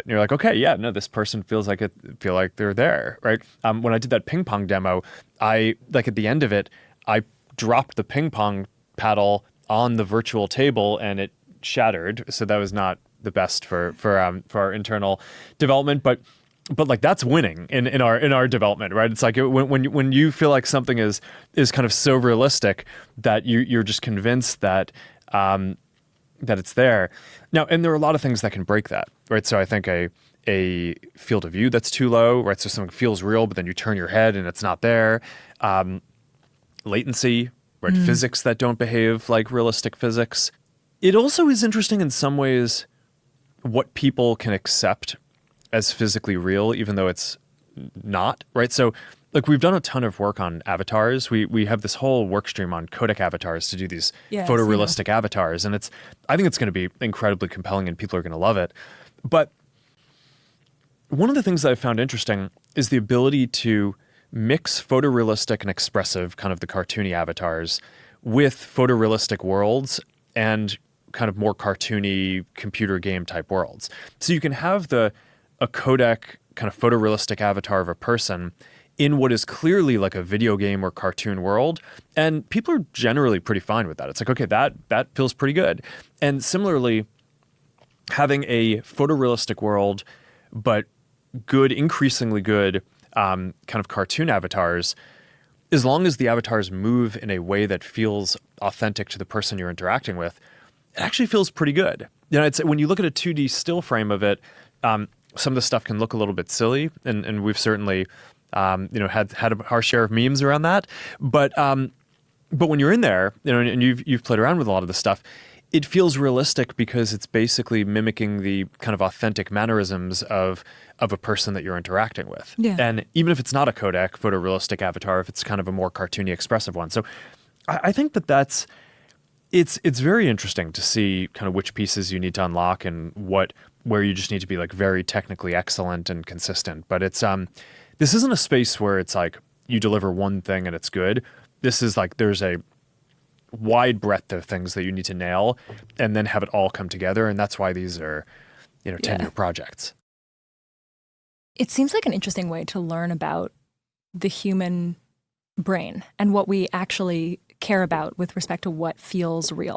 And you're like, okay, yeah, no, this person feel like they're there, right? When I did that ping pong demo, I like at the end of it, I dropped the ping pong paddle on the virtual table and it shattered. So that was not the best for our internal development, but like that's winning in our development, right? It's like when you feel like something is kind of so realistic that you're just convinced that that it's there. Now, and there are a lot of things that can break that, right? So I think a field of view that's too low, right? So something feels real, but then you turn your head and it's not there. Latency, right? Physics that don't behave like realistic physics. It also is interesting in some ways what people can accept as physically real, even though it's not, right? So like we've done a ton of work on avatars. We have this whole work stream on codec avatars to do these photorealistic avatars. And I think it's going to be incredibly compelling and people are going to love it. But one of the things that I found interesting is the ability to mix photorealistic and expressive, kind of the cartoony avatars, with photorealistic worlds and kind of more cartoony computer game type worlds. So you can have a codec kind of photorealistic avatar of a person in what is clearly like a video game or cartoon world. And people are generally pretty fine with that. It's like, okay, that feels pretty good. And similarly, having a photorealistic world, but good, increasingly good kind of cartoon avatars, as long as the avatars move in a way that feels authentic to the person you're interacting with, it actually feels pretty good. You know, it's when you look at a 2D still frame of it, some of the stuff can look a little bit silly, and we've certainly had our share of memes around that. But when you're in there, you know, and you've played around with a lot of this stuff, it feels realistic because it's basically mimicking the kind of authentic mannerisms of a person that you're interacting with. Yeah. And even if it's not a codec photorealistic avatar, if it's kind of a more cartoony, expressive one. So I think it's very interesting to see kind of which pieces you need to unlock and where you just need to be like very technically excellent and consistent. But it's this isn't a space where it's like you deliver one thing and it's good. This is like there's a wide breadth of things that you need to nail and then have it all come together. And that's why these are, 10-year projects. It seems like an interesting way to learn about the human brain and what we actually care about with respect to what feels real.